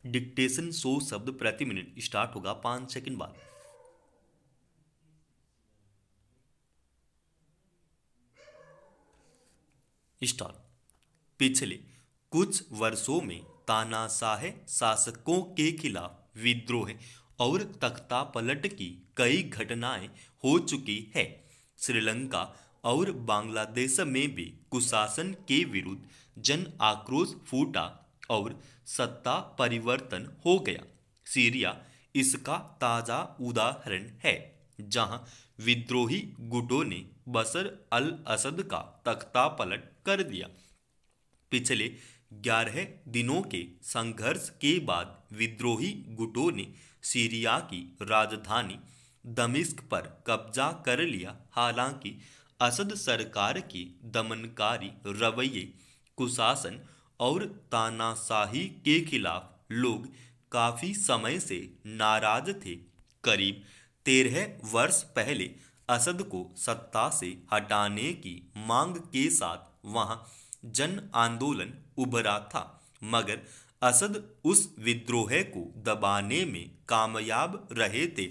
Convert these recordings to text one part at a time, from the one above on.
Dictation 100 शब्द प्रति minute start होगा 5 सेकंड बाद। स्टार्ट। पिछले कुछ वर्षों में तानाशाह शासकों के खिलाफ विद्रोह और तख्तापलट की कई घटनाएं हो चुकी है। श्रीलंका और बांग्लादेश में भी कुशासन के विरुद्ध जन आक्रोश फूटा और सत्ता परिवर्तन हो गया। सीरिया इसका ताजा उदाहरण है, जहां विद्रोही गुटों ने बशर अल असद का तख्तापलट कर दिया। पिछले 11 दिनों के संघर्ष के बाद विद्रोही गुटों ने सीरिया की राजधानी दमिश्क पर कब्जा कर लिया। हालांकि असद सरकार के दमनकारी रवैये, कुशासन और तानाशाही के खिलाफ लोग काफी समय से नाराज थे। करीब 13 वर्ष पहले असद को सत्ता से हटाने की मांग के साथ वहां जन आंदोलन उभरा था, मगर असद उस विद्रोह को दबाने में कामयाब रहे थे।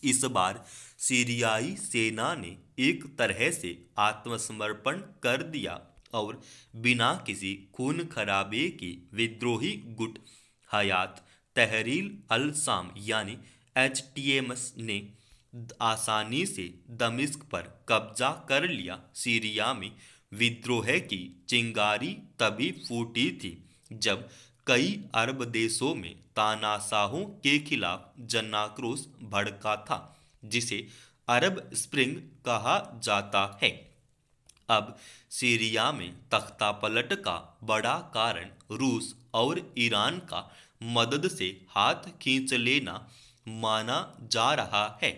इस बार सीरियाई सेना ने एक तरह से आत्मसमर्पण कर दिया और बिना किसी खून खराबे के विद्रोही गुट हयात तहरीर अल शाम यानी HTMS ने आसानी से दमिश्क पर कब्जा कर लिया। सीरिया में विद्रोह की चिंगारी तभी फूटी थी जब कई अरब देशों में तानाशाहों के खिलाफ जनाक्रोश भड़का था, जिसे अरब स्प्रिंग कहा जाता है। अब सीरिया में तख्तापलट का बड़ा कारण रूस और ईरान का मदद से हाथ खींच लेना माना जा रहा है।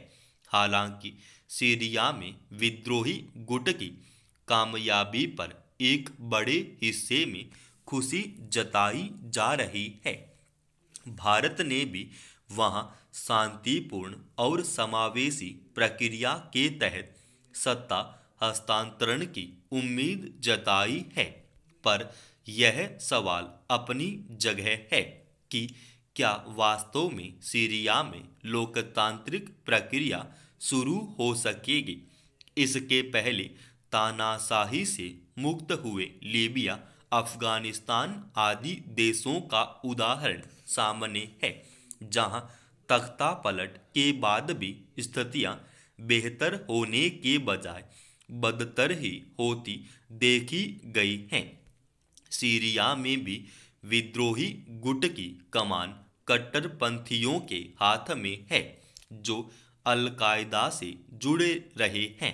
हालांकि सीरिया में विद्रोही गुट की कामयाबी पर एक बड़े हिस्से में खुशी जताई जा रही है। भारत ने भी वहां शांतिपूर्ण और समावेशी प्रक्रिया के तहत सत्ता हस्तांतरण की उम्मीद जताई है, पर यह सवाल अपनी जगह है कि क्या वास्तव में सीरिया में लोकतांत्रिक प्रक्रिया शुरू हो सकेगी। इसके पहले तानाशाही से मुक्त हुए लीबिया, अफगानिस्तान आदि देशों का उदाहरण सामने है, जहां तख्तापलट के बाद भी स्थितियां बेहतर होने के बजाय बदतर ही होती देखी गई हैं। सीरिया में भी विद्रोही गुट की कमान कट्टरपंथियों के हाथ में है, जो अल कायदा से जुड़े रहे हैं।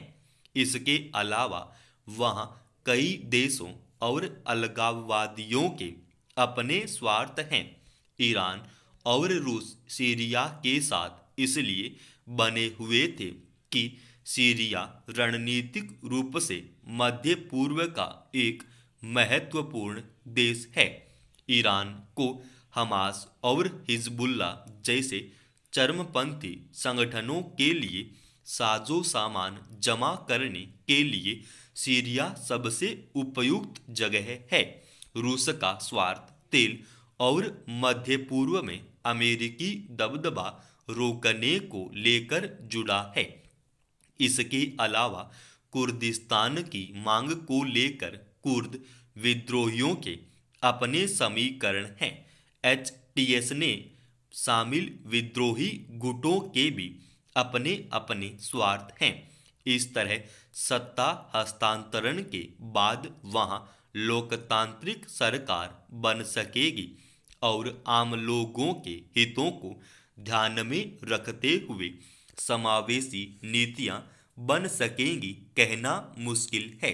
इसके अलावा वहां कई देशों और अलगाववादियों के अपने स्वार्थ हैं। ईरान और रूस सीरिया के साथ इसलिए बने हुए थे कि सीरिया रणनीतिक रूप से मध्य पूर्व का एक महत्वपूर्ण देश है। ईरान को हमास और हिजबुल्ला जैसे चरमपंथी संगठनों के लिए साजो सामान जमा करने के लिए सीरिया सबसे उपयुक्त जगह है। रूस का स्वार्थ तेल और मध्य पूर्व में अमेरिकी दबदबा रोकने को लेकर जुड़ा है। इसके अलावा कुर्दिस्तान की मांग को लेकर कुर्द विद्रोहियों के अपने समीकरण हैं। HTS ने शामिल विद्रोही गुटों के भी अपने अपने स्वार्थ हैं। इस तरह सत्ता हस्तांतरण के बाद वहां लोकतांत्रिक सरकार बन सकेगी और आम लोगों के हितों को ध्यान में रखते हुए समावेशी नीतियां बन सकेंगी, कहना मुश्किल है।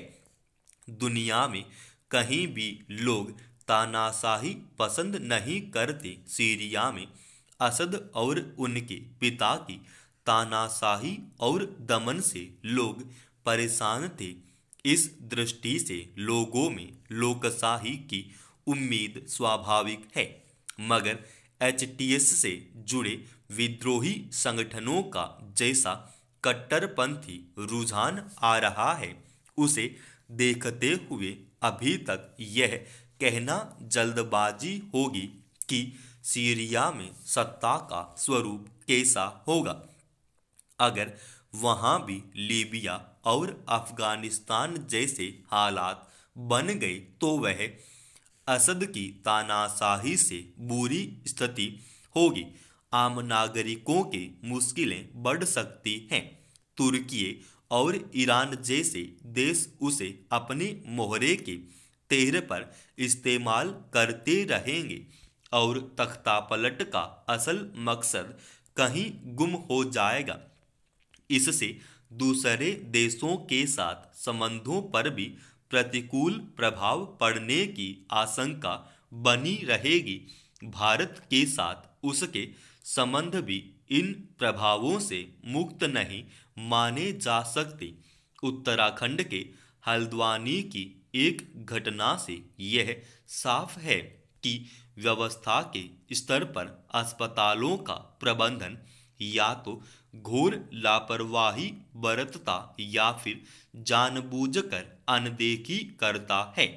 दुनिया में कहीं भी लोग तानाशाही पसंद नहीं करते। सीरिया में असद और उनके पिता की तानाशाही और दमन से लोग परेशान थे। इस दृष्टि से लोगों में लोकशाही की उम्मीद स्वाभाविक है, मगर HTS से जुड़े विद्रोही संगठनों का जैसा कट्टरपंथी रुझान आ रहा है, उसे देखते हुए अभी तक यह कहना जल्दबाजी होगी कि सीरिया में सत्ता का स्वरूप कैसा होगा। अगर वहां भी लीबिया और अफगानिस्तान जैसे हालात बन गए तो वह असद की तानाशाही से बुरी स्थिति होगी। आम नागरिकों की मुश्किलें बढ़ सकती हैं। तुर्की और ईरान जैसे देश उसे अपने मोहरे के तेहर पर इस्तेमाल करते रहेंगे और तख्तापलट का असल मकसद कहीं गुम हो जाएगा। इससे दूसरे देशों के साथ संबंधों पर भी प्रतिकूल प्रभाव पड़ने की आशंका बनी रहेगी। भारत के साथ उसके संबंध भी इन प्रभावों से मुक्त नहीं माने जा सकते। उत्तराखंड के हल्द्वानी की एक घटना से यह साफ है कि व्यवस्था के स्तर पर अस्पतालों का प्रबंधन या तो घोर लापरवाही बरतता या फिर जानबूझकर अनदेखी करता है।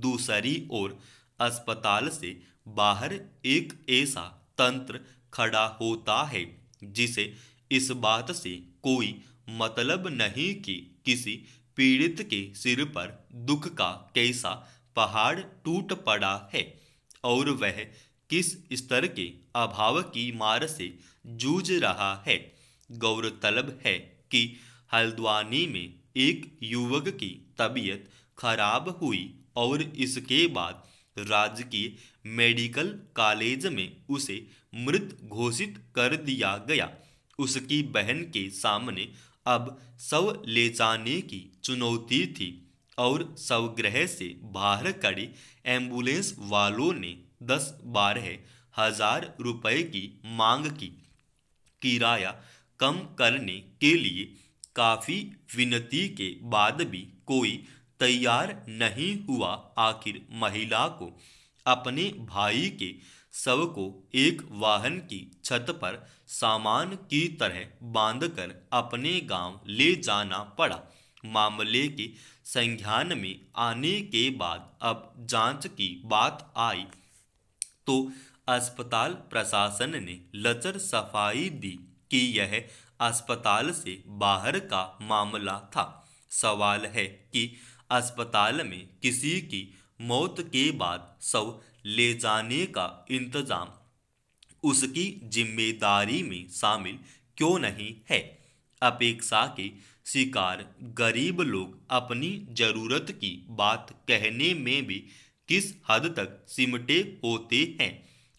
दूसरी ओर अस्पताल से बाहर एक ऐसा तंत्र खड़ा होता है जिसे इस बात से कोई मतलब नहीं कि किसी पीड़ित के सिर पर दुख का कैसा पहाड़ टूट पड़ा है और वह किस स्तर के अभाव की मार से जूझ रहा है। गौरतलब है कि हल्द्वानी में एक युवक की तबीयत खराब हुई और इसके बाद राजकीय मेडिकल कॉलेज में उसे मृत घोषित कर दिया गया। उसकी बहन के सामने अब शव ले जाने की चुनौती थी और शवगृह से बाहर खड़ी एम्बुलेंस वालों ने 10-12 हजार रुपए की मांग की। किराया कम करने के लिए काफी विनती के बाद भी कोई तैयार नहीं हुआ। आखिर महिला को अपने भाई के शव को एक वाहन की छत पर सामान की तरह बांधकर अपने गांव ले जाना पड़ा। मामले के संज्ञान में आने के बाद अब जांच की बात आई तो अस्पताल प्रशासन ने लचर सफाई दी कि यह अस्पताल से बाहर का मामला था। सवाल है कि अस्पताल में किसी की मौत के बाद शव ले जाने का इंतजाम उसकी जिम्मेदारी में शामिल क्यों नहीं है। अपेक्षा के शिकार गरीब लोग अपनी जरूरत की बात कहने में भी किस हद तक सिमटे होते हैं,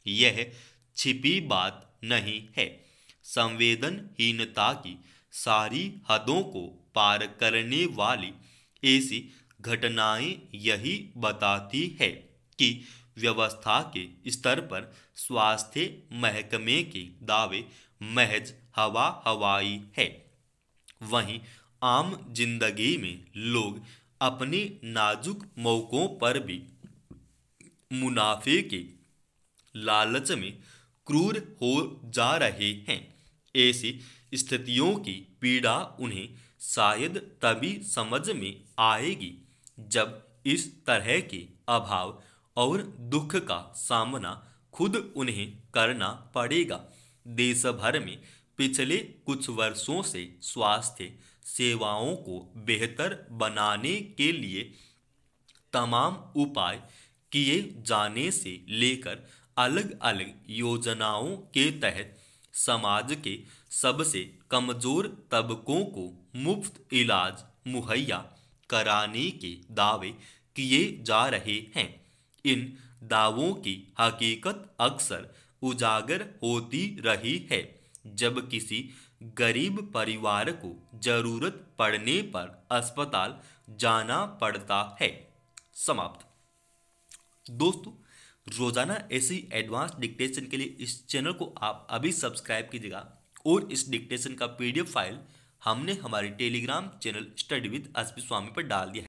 यह छिपी बात नहीं है। संवेदनहीनता की सारी हदों को पार करने वाली ऐसी घटनाएं यही बताती है कि व्यवस्था के स्तर पर स्वास्थ्य महकमे के दावे महज हवा हवाई है। वहीं आम जिंदगी में लोग अपने नाजुक मौकों पर भी मुनाफे के लालच में क्रूर हो जा रहे हैं। ऐसी स्थितियों की पीड़ा उन्हें शायद तभी समझ में आएगी जब इस तरह के अभाव और दुख का सामना खुद उन्हें करना पड़ेगा। देश भर में पिछले कुछ वर्षों से स्वास्थ्य सेवाओं को बेहतर बनाने के लिए तमाम उपाय किए जाने से लेकर अलग अलग योजनाओं के तहत समाज के सबसे कमजोर तबकों को मुफ्त इलाज मुहैया कराने के दावे किए जा रहे हैं। इन दावों की हकीकत अक्सर उजागर होती रही है जब किसी गरीब परिवार को जरूरत पड़ने पर अस्पताल जाना पड़ता है। समाप्त। दोस्तों, रोजाना ऐसी एडवांस डिक्टेशन के लिए इस चैनल को आप अभी सब्सक्राइब कीजिएगा और इस डिक्टेशन का PDF फाइल हमने हमारे Telegram channel study with SP Swami पर डाल दिया है।